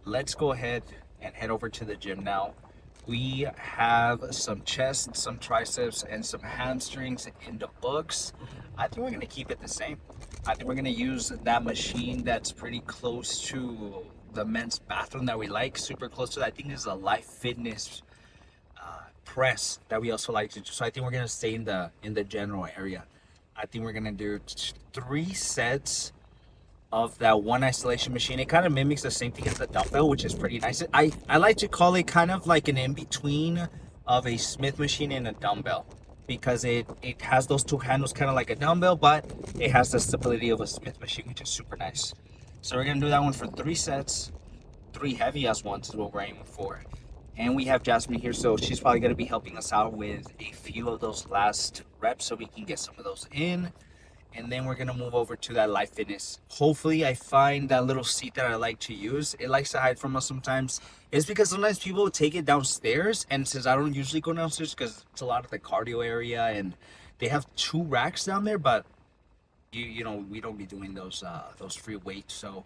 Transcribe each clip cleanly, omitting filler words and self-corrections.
let's go ahead and head over to the gym now. We have some chest, some triceps, and some hamstrings in the books. I think we're gonna keep it the same. I think we're gonna use that machine that's pretty close to the men's bathroom that we like, super close to that. I think this is a Life Fitness press that we also like to do. So I think we're gonna stay in the general area. I think we're gonna do 3 sets of that one isolation machine. It kind of mimics the same thing as the dumbbell, which is pretty nice. I like to call it kind of like an in-between of a Smith machine and a dumbbell because it has those two handles kind of like a dumbbell, but it has the stability of a Smith machine, which is super nice. So we're gonna do that one for 3 sets. 3 heavy ass ones is what we're aiming for. And we have Jasmine here, so she's probably gonna be helping us out with a few of those last reps so we can get some of those in, and then we're gonna move over to that Life Fitness. Hopefully I find that little seat that I like to use. It likes to hide from us sometimes. It's because sometimes people take it downstairs, and since I don't usually go downstairs because it's a lot of the cardio area and they have 2 racks down there, but you know we don't be doing those free weights, so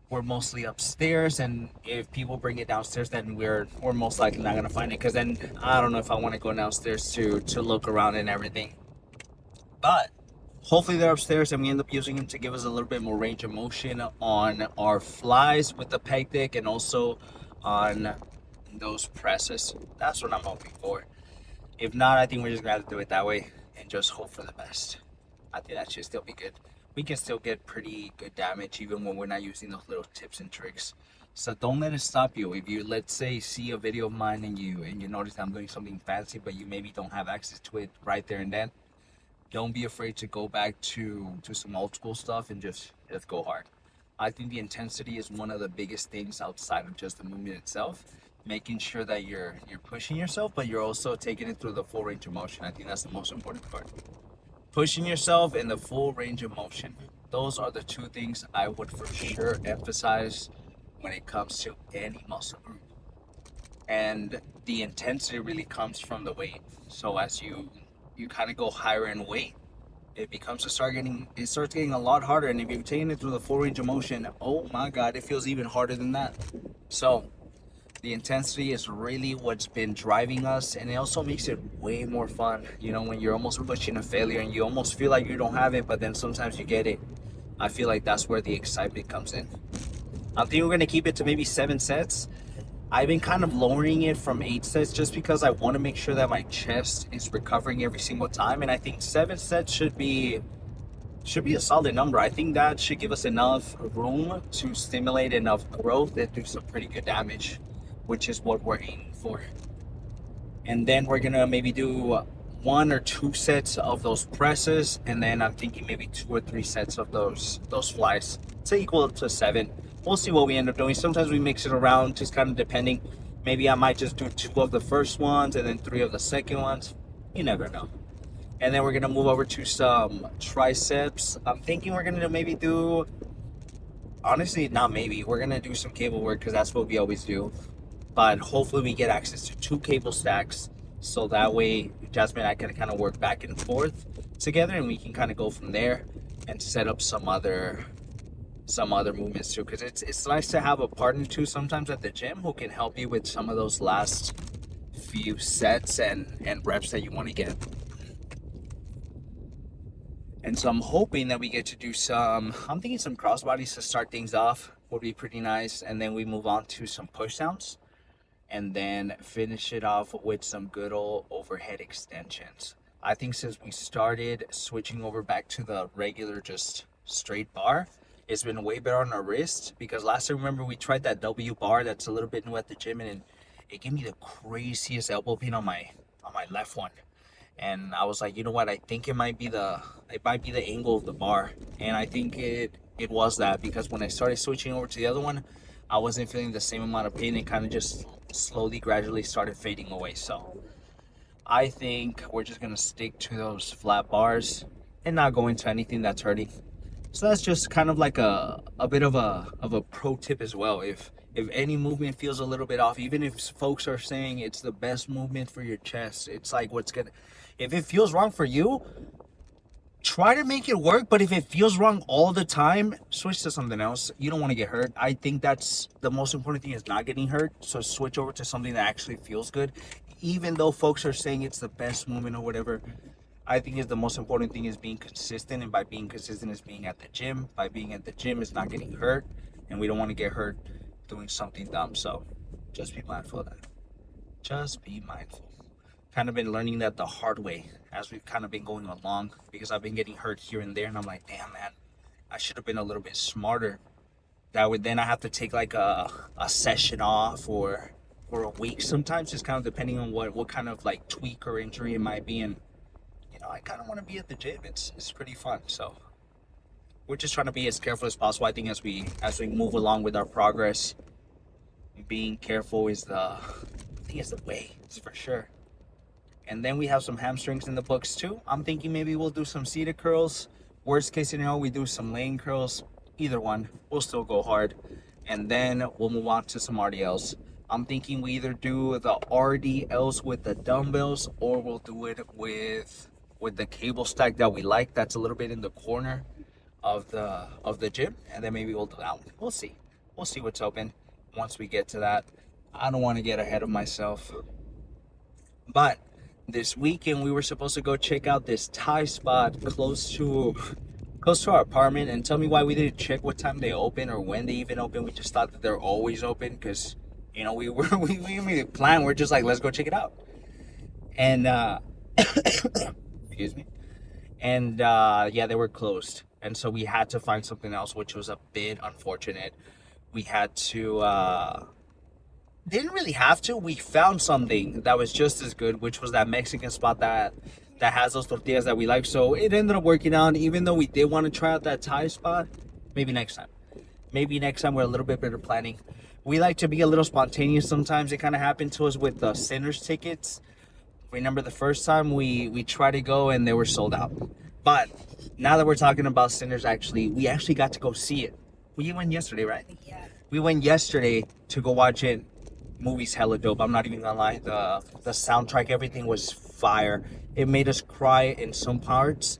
we're mostly upstairs, and if people bring it downstairs then we're most likely not gonna find it, because then I don't know if I want to go downstairs to look around and everything. But hopefully they're upstairs and we end up using them to give us a little bit more range of motion on our flies with the peg deck and also on those presses. That's what I'm hoping for. If not, I think we're just gonna have to do it that way and just hope for the best. I think that should still be good. We can still get pretty good damage even when we're not using those little tips and tricks. So don't let it stop you. If you, let's say, see a video of mine and you notice I'm doing something fancy but you maybe don't have access to it right there and then, don't be afraid to go back to some old school stuff and just go hard. I think the intensity is one of the biggest things outside of just the movement itself. Making sure that you're pushing yourself, but you're also taking it through the full range of motion. I think that's the most important part. Pushing yourself in the full range of motion. Those are the 2 things I would for sure emphasize when it comes to any muscle group. And the intensity really comes from the weight. So as you kind of go higher in weight, it starts getting a lot harder. And if you're taking it through the full range of motion, oh my god, it feels even harder than that. So the intensity is really what's been driving us, and it also makes it way more fun, when you're almost pushing a failure and you almost feel like you don't have it, but then sometimes you get it. I feel like that's where the excitement comes in. I think we're going to keep it to maybe 7 sets. I've been kind of lowering it from 8 sets just because I want to make sure that my chest is recovering every single time. And I think 7 sets should be a solid number. I think that should give us enough room to stimulate enough growth and do some pretty good damage, which is what we're aiming for. And then we're gonna maybe do 1 or 2 sets of those presses, and then I'm thinking maybe 2 or 3 sets of those flies to equal to 7. We'll see what we end up doing. Sometimes we mix it around, just kind of depending. Maybe I might just do 2 of the first ones and then 3 of the second ones. You never know. And then we're gonna move over to some triceps. I'm thinking we're gonna maybe do, honestly, not maybe, we're gonna do some cable work because that's what we always do. But hopefully we get access to 2 cable stacks, so that way Jasmine and I can kind of work back and forth together, and we can kind of go from there and set up some other movements too, because it's nice to have a partner too sometimes at the gym who can help you with some of those last few sets and reps that you want to get. And so I'm hoping that we get to do I'm thinking some crossbodies to start things off would be pretty nice, and then we move on to some push downs and then finish it off with some good old overhead extensions. I think since we started switching over back to the regular just straight bar, it's been way better on our wrist, because last time, remember, we tried that W bar that's a little bit new at the gym, and it gave me the craziest elbow pain on my left one. And I was like, you know what, I think it might be the angle of the bar. And I think it was that, because when I started switching over to the other one, I wasn't feeling the same amount of pain. It kind of just slowly, gradually started fading away. So I think we're just gonna stick to those flat bars and not go into anything that's hurting. So that's just kind of like a bit of a pro tip as well. If any movement feels a little bit off, even if folks are saying it's the best movement for your chest, it's like, if it feels wrong for you, try to make it work, but if it feels wrong all the time, switch to something else. You don't want to get hurt. I think that's the most important thing, is not getting hurt. So switch over to something that actually feels good. Even though folks are saying it's the best movement or whatever, I think is the most important thing is being consistent. And by being consistent is being at the gym. By being at the gym is not getting hurt. And we don't want to get hurt doing something dumb. So just be mindful of that. Just be mindful. Kind of been learning that the hard way as we've kind of been going along, because I've been getting hurt here and there, and I'm like, damn man, I should have been a little bit smarter. That would then I have to take like a session off or a week sometimes, just kind of depending on what kind of like tweak or injury it might be. And I kind of want to be at the gym. It's pretty fun. So we're just trying to be as careful as possible. I think as we move along with our progress, being careful is the way. It's for sure. And then we have some hamstrings in the books too. I'm thinking maybe we'll do some seated curls. Worst case scenario, we do some laying curls. Either one, we'll still go hard. And then we'll move on to some RDLs. I'm thinking we either do the RDLs with the dumbbells, or we'll do it with the cable stack that we like. That's a little bit in the corner of the gym. And then maybe we'll do that one. We'll see. We'll see what's open once we get to that. I don't want to get ahead of myself. But this weekend we were supposed to go check out this Thai spot close to our apartment. And tell me why we didn't check what time they open or when they even open. We just thought that they're always open, because we made a plan. We're just like, let's go check it out. And excuse me. And yeah, they were closed, and so we had to find something else, which was a bit unfortunate. We had to didn't really have to. We found something that was just as good, which was that Mexican spot that has those tortillas that we like. So it ended up working out. Even though we did want to try out that Thai spot, maybe next time. Maybe next time we're a little bit better planning. We like to be a little spontaneous sometimes. It kind of happened to us with the Sinners tickets. Remember the first time we tried to go and they were sold out. But now that we're talking about Sinners, we actually got to go see it. We went yesterday, right? Yeah. We went yesterday to go watch it. Movie's hella dope. I'm not even gonna lie. The soundtrack, everything was fire. It made us cry in some parts,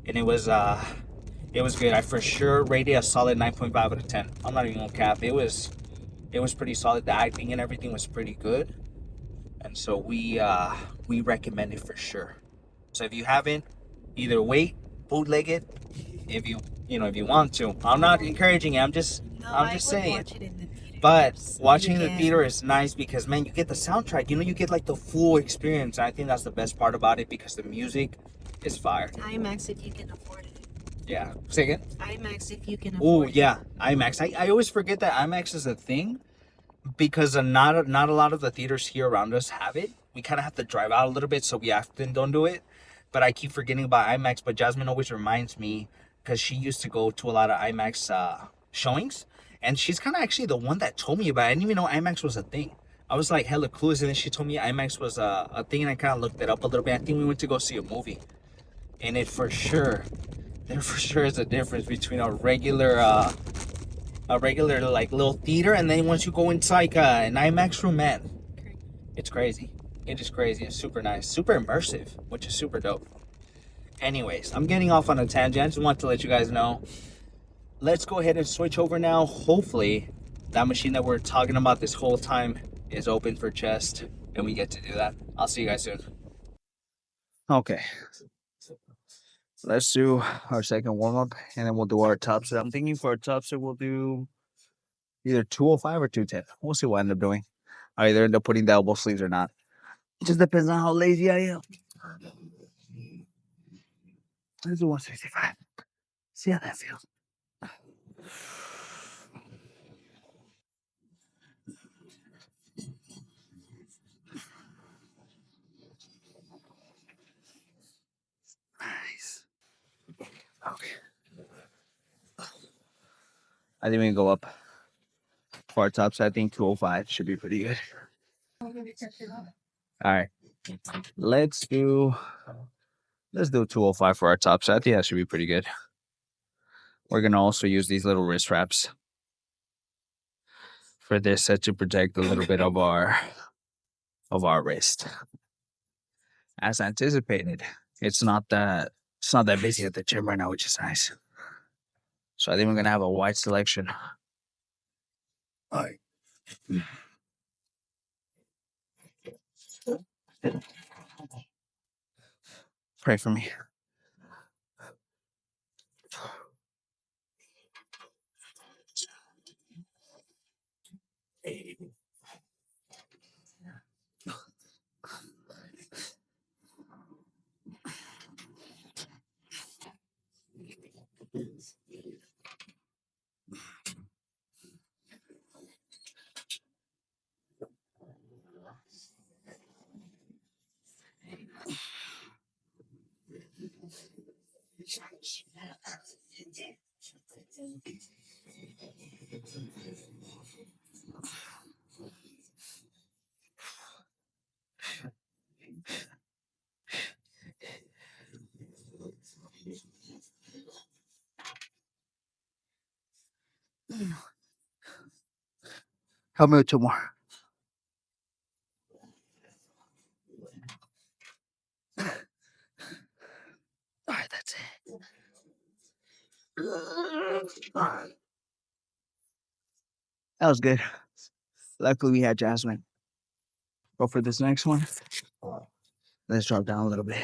and it was good. I for sure rated a solid 9.5 out of 10. I'm not even gonna cap. It was pretty solid. The acting and everything was pretty good, and so we recommend it for sure. So if you haven't, either wait, bootleg it, if you want to. I'm not encouraging it. I'm just saying. Watch it in the theater. But watching in the theater is nice because, man, you get the soundtrack. You get like the full experience. And I think that's the best part about it, because the music is fire. IMAX if you can afford it. Yeah. Say again? IMAX if you can Oh, afford it. yeah. IMAX. I always forget that IMAX is a thing, because not a lot of the theaters here around us have it. We kind of have to drive out a little bit, so we often don't do it. But I keep forgetting about IMAX. But Jasmine always reminds me, because she used to go to a lot of IMAX showings. And she's kind of actually the one that told me about it. I didn't even know IMAX was a thing. I was like hella clueless, and then she told me IMAX was a thing, and I kind of looked it up a little bit. I think we went to go see a movie, and there for sure is a difference between a regular like little theater, and then once you go inside an IMAX room, man, it's crazy. It is crazy. It's super nice, super immersive, which is super dope. Anyways, I'm getting off on a tangent. I just want to let you guys know. Let's go ahead and switch over now. Hopefully that machine that we're talking about this whole time is open for chest, and we get to do that. I'll see you guys soon. Okay, let's do our second warm-up, and then we'll do our top set. I'm thinking for our top set we'll do either 205 or 210. We'll see what I end up doing. I either end up putting the elbow sleeves or not. It just depends on how lazy I am. Let's do 165. See how that feels. Nice. Okay. I think we can go up for our top set. I think 205 should be pretty good. All right. Let's do 205 for our top set. I think that should be pretty good. We're gonna also use these little wrist wraps for this set to protect a little bit of our wrist. As anticipated, it's not that It's not that busy at the gym right now, which is nice. So I think we're gonna have a wide selection. All right. Pray for me. Help me with two more. All right, that's it. That was good. Luckily, we had Jasmine. Go for this next one. Let's drop down a little bit.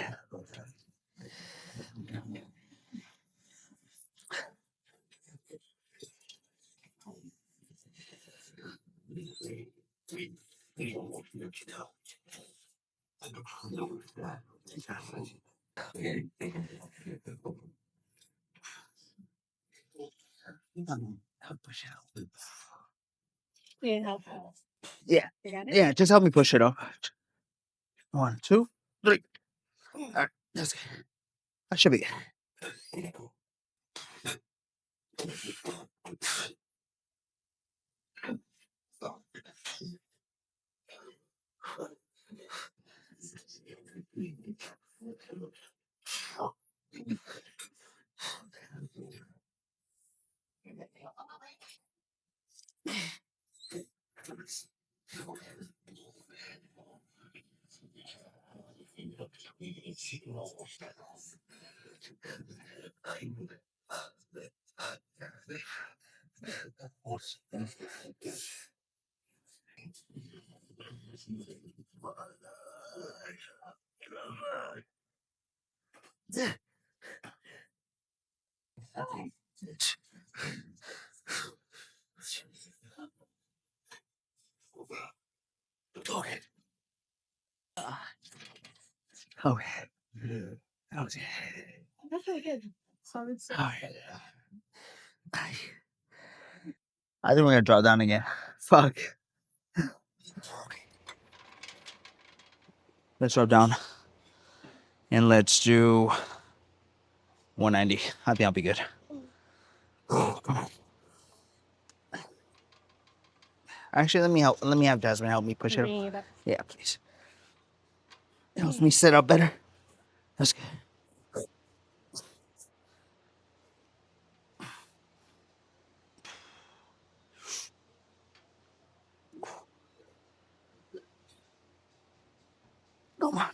Push it out. Yeah, help. Yeah, You got it? yeah. Just help me push it up. 1, 2, 3. All right, that's good. That should be good. Okay. Okay. That was good. That's really good. Solid. All right. I think we're gonna drop down again. Fuck. Let's drop down. And let's do 190. I think I'll be good. Come on. Actually, let me have Jasmine help me push it up. Bring it up. Yeah, please. It helps me sit up better. That's good. Come on.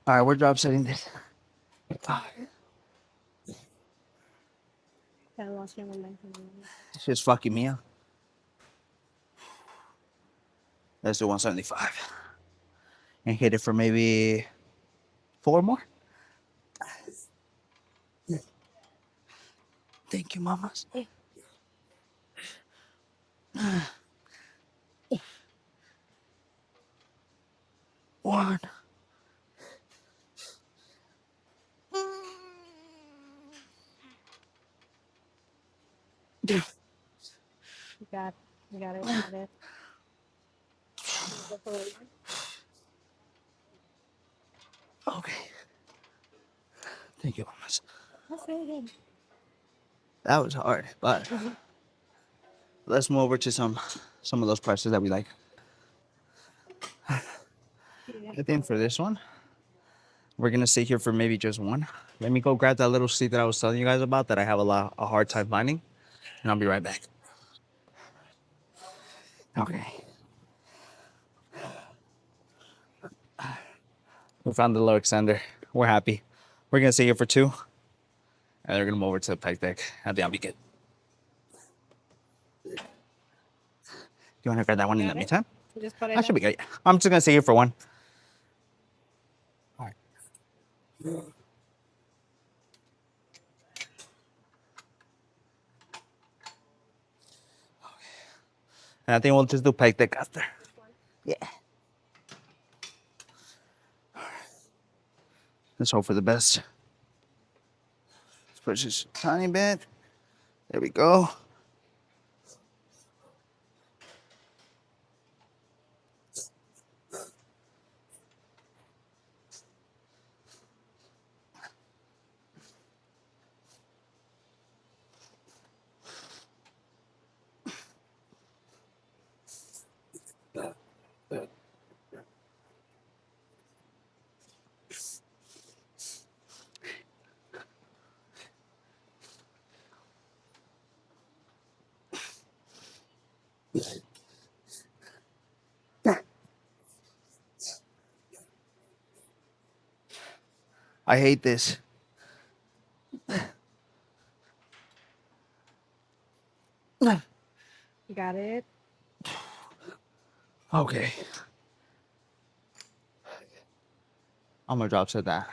All right, we're drop setting this. I lost your momentum. It's just fucking me up. Let's do 175. And hit it for maybe 4 more. Thank you, mamas. One. You got, you got it. You got it. Okay. Thank you, mamas. That's really good. That was hard, but let's move over to some of those presses that we like. Yeah. I think for this one, We're gonna stay here for maybe just one. Let me go grab that little seat that I was telling you guys about that I have a hard time finding, and I'll be right back. Okay. We found the little extender. We're happy. We're gonna stay here for two, and they're gonna move over to the pec deck. I think I'll be good. You wanna grab that one in Got the it? meantime? Just put I it should up. be good. I'm just gonna stay here for one. All right. And I think we'll just do pec deck after. Yeah. Let's hope for the best. Let's push this tiny bit. There we go. I hate this. You got it. Okay. I'm gonna drop set that.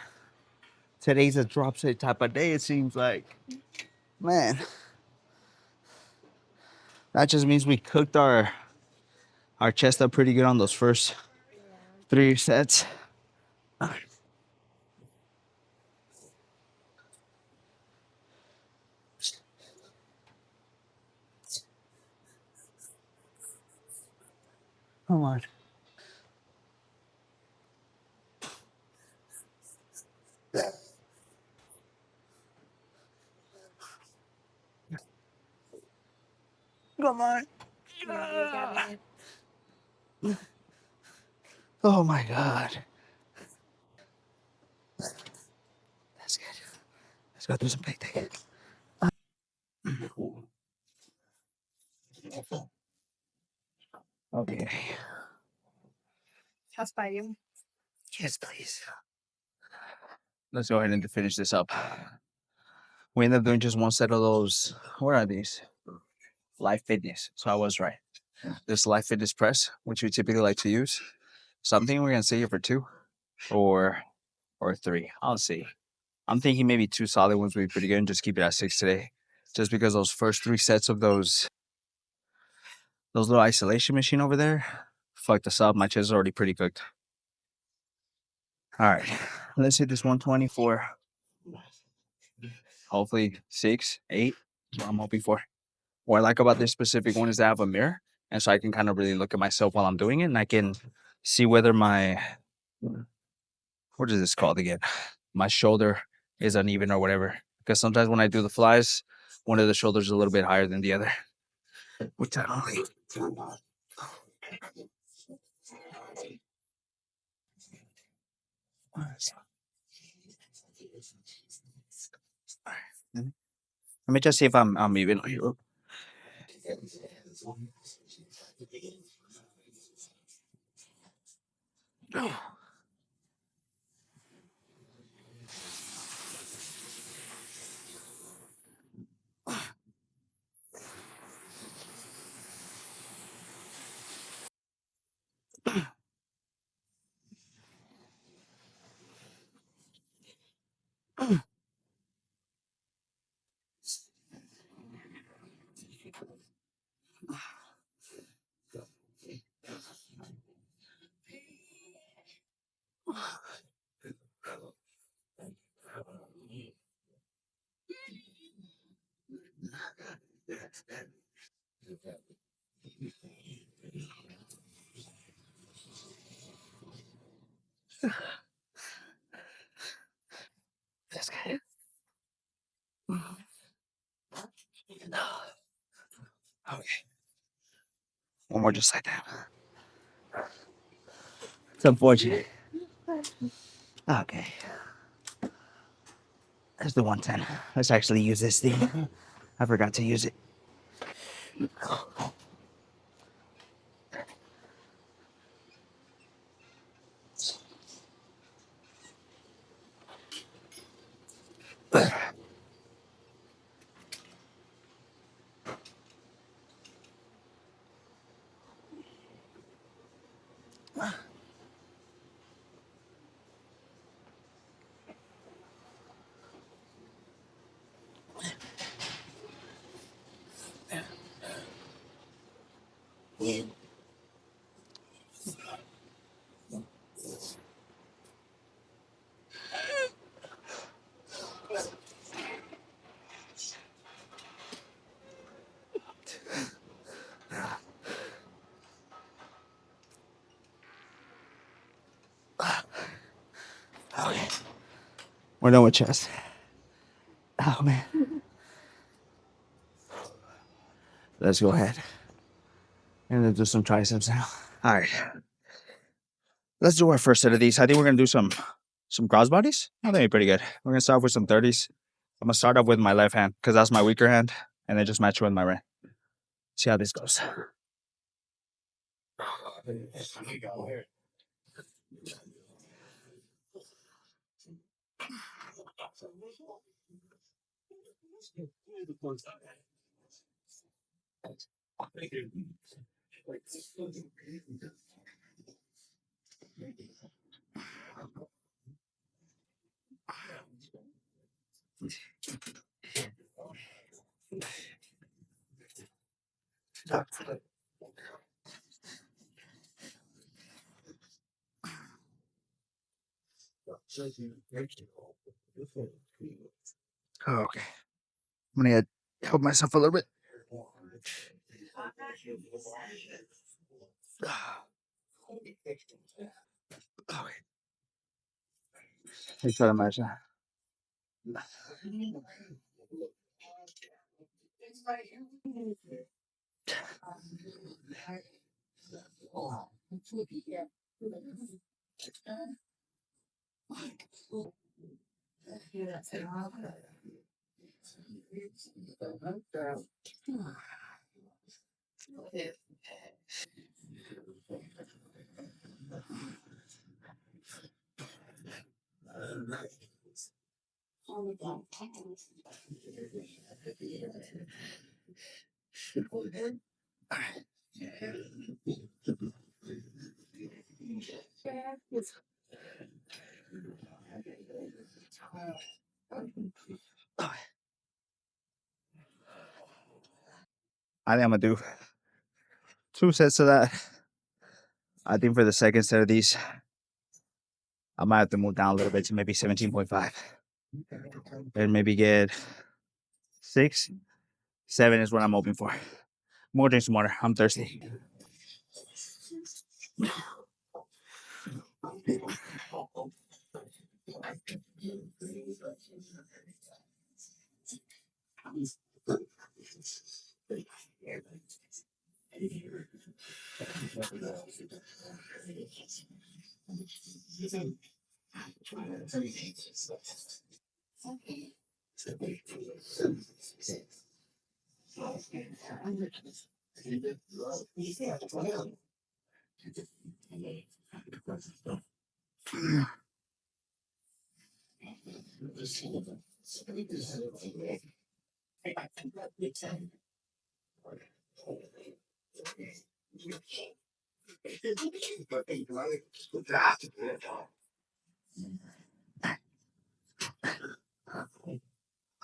Today's a drop set type of day, it seems like. Man. That just means we cooked our chest up pretty good on those first Yeah. 3 sets. Come on. Come on. Yeah, you got it. Oh my god. That's good. Let's go through some picnic. Okay. I'll spy you. Yes, please. Let's go ahead and finish this up. We ended up doing just one set of those. What are these? Life Fitness. So I was right. This Life Fitness press, which we typically like to use. So I'm thinking we're gonna stay here for two or three. I'll see. I'm thinking maybe two solid ones would be pretty good and just keep it at 6 today. Just because those first 3 sets of those little isolation machine over there fucked us up. My chest is already pretty cooked. All right. Let's hit this 124. Hopefully 6, 8. That's what I'm hoping for. What I like about this specific one is that I have a mirror. And so I can kind of really look at myself while I'm doing it. And I can see whether what is this called again? My shoulder is uneven or whatever. Because sometimes when I do the flies, one of the shoulders is a little bit higher than the other. Which I don't like. Let me just see if I'm even here. That's good. Okay. One more just like that. It's unfortunate. Okay. Let's do 110. Let's actually use this thing. I forgot to use it. Okay. We're done with chest. Oh man. Let's go ahead and then do some triceps now. All right. Let's do our first set of these. I think we're gonna do some cross bodies. I think they're pretty good. We're gonna start with some 30s. I'm gonna start off with my left hand because that's my weaker hand, and then just match with my right. See how this goes. Oh, okay. I'm gonna help myself a little bit. Okay. Let's try to match that. I think I'm gonna do 2 sets of that. I think for the second set of these, I might have to move down a little bit to maybe 17.5. And maybe get 6, 7 is what I'm hoping for. More drink some water. I'm thirsty.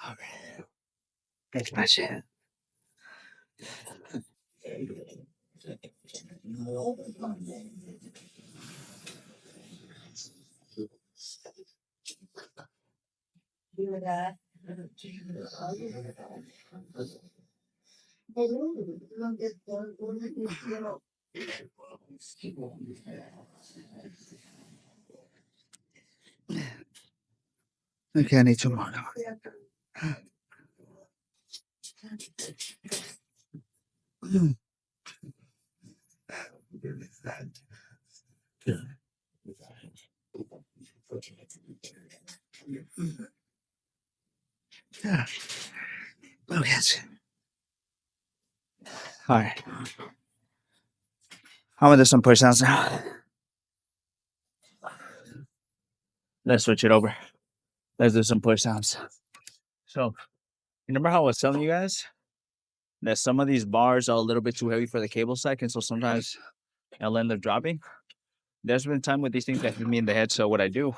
Okay. That's my shit. Okay, I need 2 more. Okay. All right. I'm gonna do some push downs now. Let's switch it over. Let's do some push downs. So, remember how I was telling you guys that some of these bars are a little bit too heavy for the cable side, and so sometimes I'll end up dropping? There's been time with these things that hit me in the head. So, what I do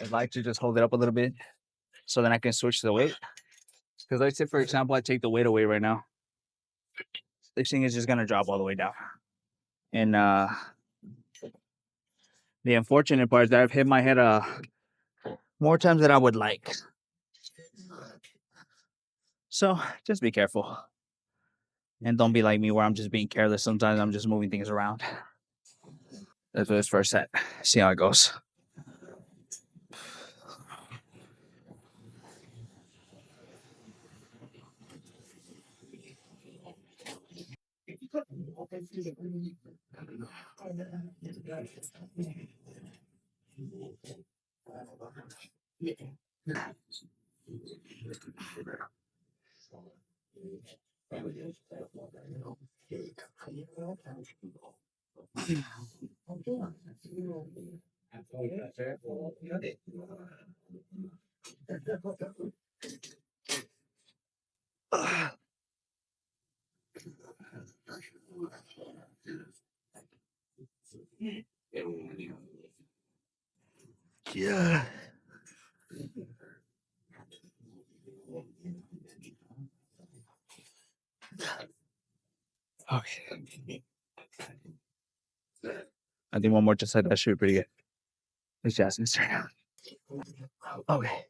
is I like to just hold it up a little bit so then I can switch the weight. Because, let's say, for example, I take the weight away right now. This thing is just gonna drop all the way down. And the unfortunate part is that I've hit my head more times than I would like. So just be careful. And don't be like me where I'm just being careless. Sometimes I'm just moving things around. Let's do this first set. See how it goes. Yeah. Okay. I think one more just like that should be pretty good. It's Jasmine's turn. Okay.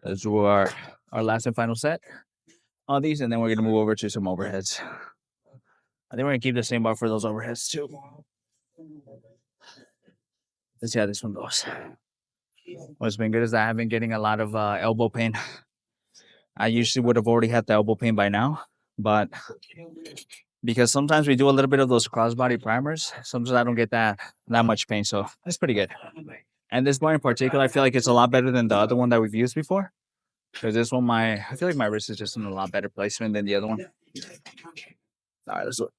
Let's do our last and final set on these, and then we're gonna move over to some overheads. I think we're gonna keep the same bar for those overheads too. Let's see how this one goes. What's been good is that I've been getting a lot of elbow pain. I usually would have already had the elbow pain by now, but because sometimes we do a little bit of those crossbody primers, sometimes I don't get that much pain, so that's pretty good. And this bar in particular, I feel like it's a lot better than the other one that we've used before. Because this one, I feel like my wrist is just in a lot better placement than the other one. All right, let's do it.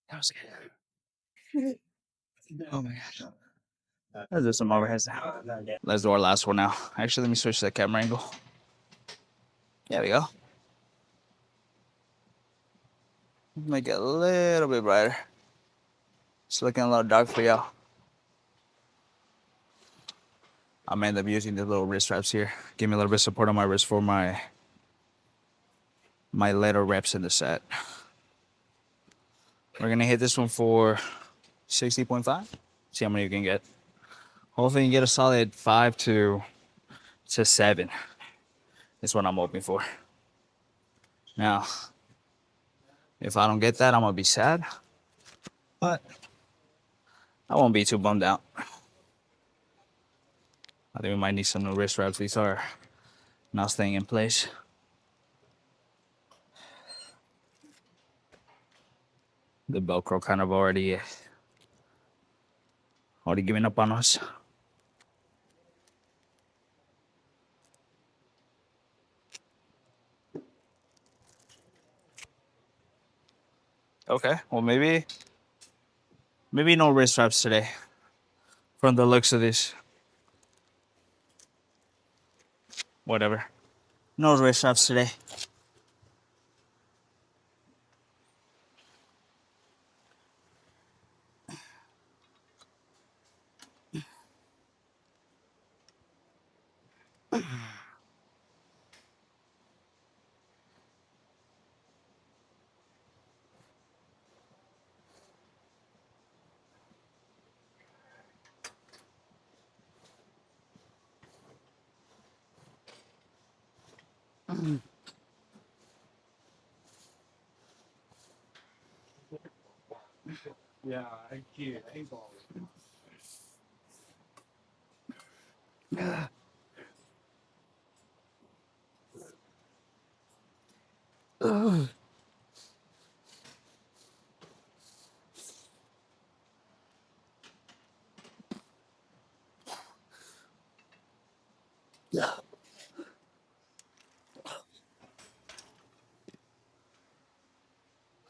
That was good. Oh my gosh. Let's do some overheads now. Let's do our last one now. Actually, let me switch the camera angle. There we go. Make it a little bit brighter. It's looking a little dark for y'all. I'm gonna end up using the little wrist wraps here. Give me a little bit of support on my wrist for my later reps in the set. We're gonna hit this one for 60.5. See how many you can get. Hopefully you can get a solid 5 to 7. That's what I'm hoping for. Now, if I don't get that, I'm gonna be sad. But I won't be too bummed out. I think we might need some new wrist wraps. These are not staying in place. The Velcro kind of already giving up on us. Okay, well maybe no wrist wraps today. From the looks of this. Whatever. No wrist straps today. Yeah, I can't. I ain't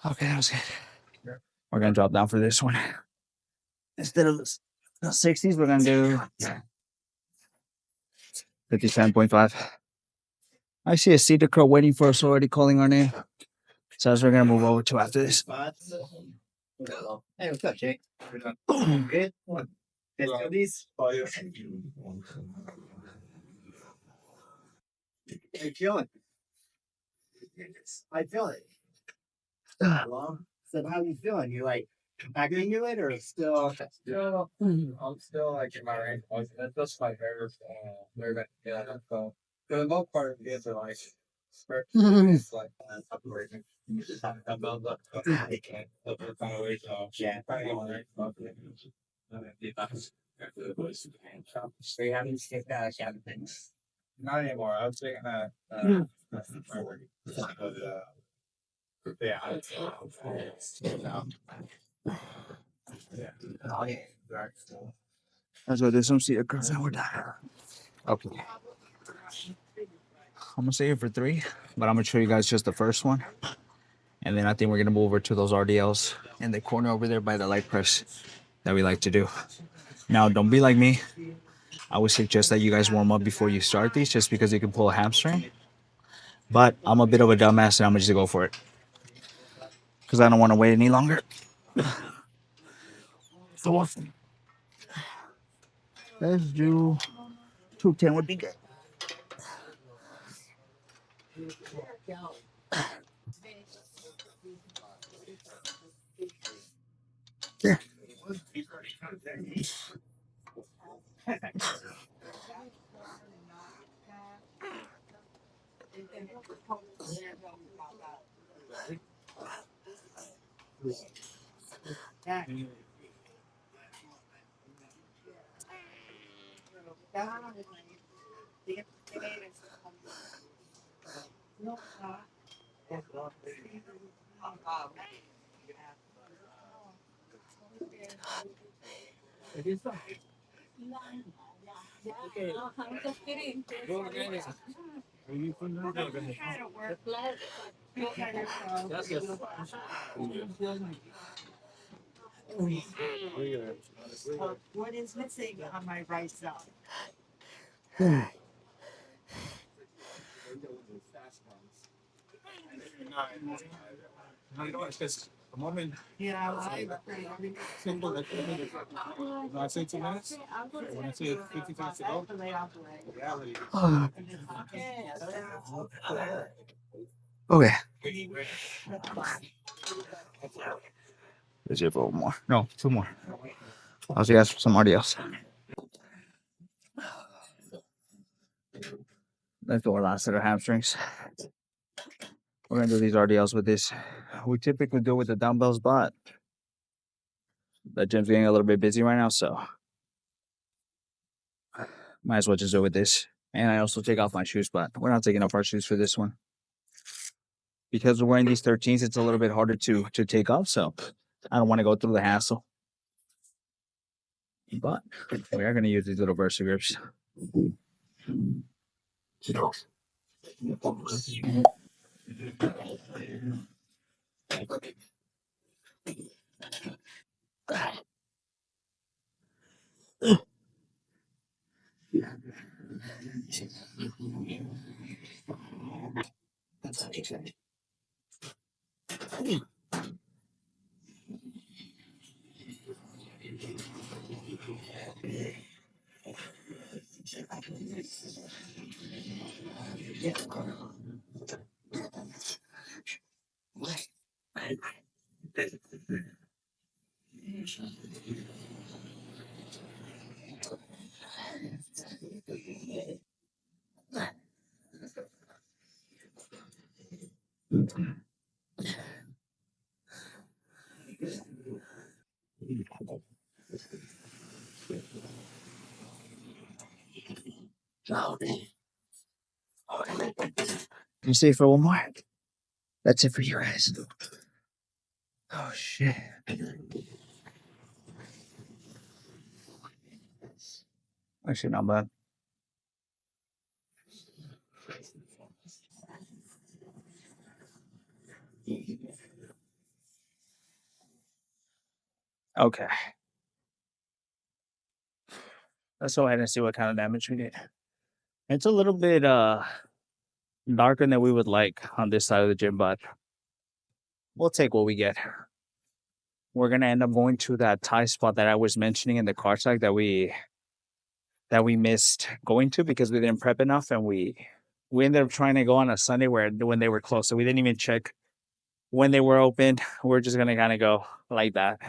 Okay, that was good. We're gonna drop down for this one. Instead of the 60s, we're gonna do 57.5. I see a cedar crow waiting for us already, calling our name. So that's what we're gonna move over to after this. Hey, what's up, Jake? Good. Let's do these. How you feeling? I feel it. Well, so how you feeling? You like back into it or still? I'm still like in my range. That's just my favorite. Very bad. Yeah, so for the most part, it's like it's like separating. You just have to build up. So you haven't skipped things. Not anymore. I was taking that. Yeah. Oh, yeah. Let's go do some cedar crows and we're done. Okay. I'm gonna save it for 3, but I'm gonna show you guys just the first one. And then I think we're gonna move over to those RDLs in the corner over there by the leg press that we like to do. Now, don't be like me. I would suggest that you guys warm up before you start these just because you can pull a hamstring. But I'm a bit of a dumbass and I'm gonna just go for it. Because I don't want to wait any longer. So let's do 210 would be good. Yeah. What is missing on my right side? No, you know what? Because the moment Yeah, I. simple like 2 minutes. When I say 2 minutes, when I say 50 seconds to go, reality. Okay. Let's do a little more. No, 2 more. I'll see you guys for some RDLs. Let's do our last set of hamstrings. We're gonna do these RDLs with this. We typically do it with the dumbbells, but the gym's getting a little bit busy right now, so might as well just do it with this. And I also take off my shoes, but we're not taking off our shoes for this one. Because we're wearing these 13s, it's a little bit harder to take off, so I don't want to go through the hassle. But we are gonna use these little Versa grips. Can you stay for one more? That's it for you guys. Oh shit. Actually, not bad. Okay. Let's go ahead and see what kind of damage we get. It's a little bit darker than we would like on this side of the gym, but we'll take what we get. We're gonna end up going to that Thai spot that I was mentioning in the car tag that we missed going to because we didn't prep enough, and we ended up trying to go on a Sunday when they were closed, so we didn't even check when they were open. We're just gonna kind of go like that.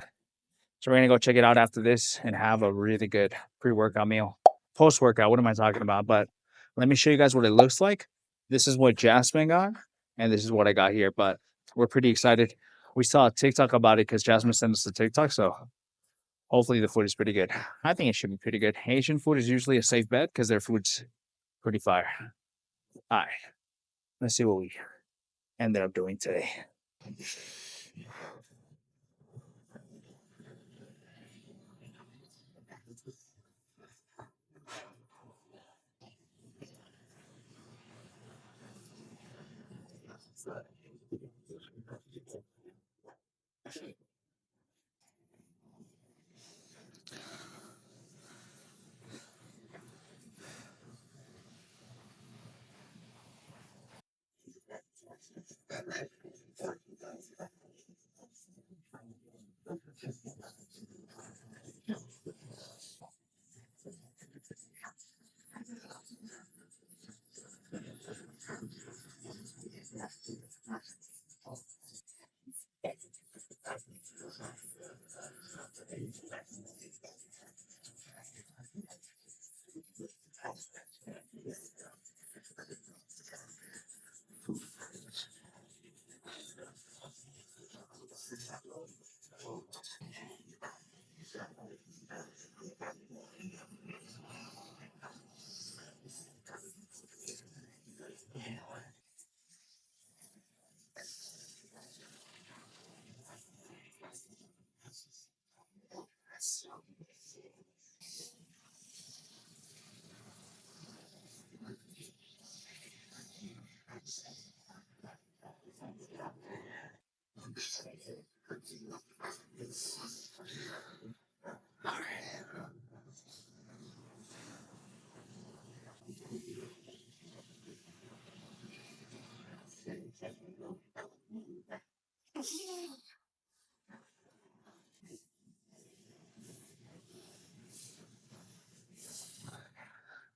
So we're gonna go check it out after this and have a really good pre-workout meal. Post-workout, what am I talking about? But let me show you guys what it looks like. This is what Jasmine got, and this is what I got here. But we're pretty excited. We saw a TikTok about it because Jasmine sent us a TikTok, so hopefully the food is pretty good. I think it should be pretty good. Asian food is usually a safe bet because their food's pretty fire. All right, let's see what we ended up doing today.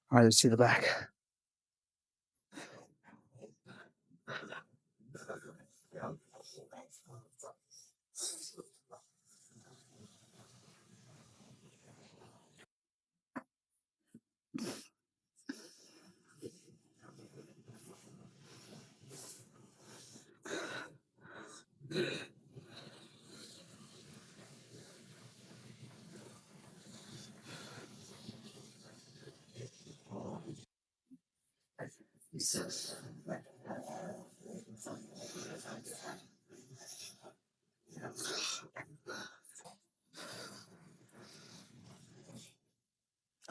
All right, let's see the back.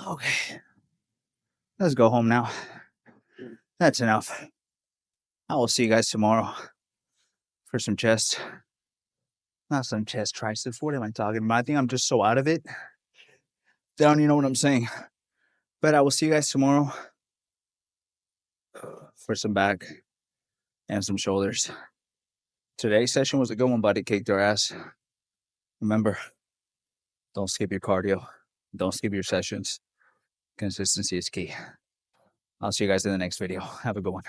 Okay, let's go home now. That's enough. I will see you guys tomorrow for some chest. Not some chest triceps. What am I talking about? I think I'm just so out of it. Down, you know what I'm saying. But I will see you guys tomorrow for some back. and some shoulders. Today's session was a good one, buddy. Kicked our ass. Remember, don't skip your cardio. Don't skip your sessions. Consistency is key. I'll see you guys in the next video. Have a good one.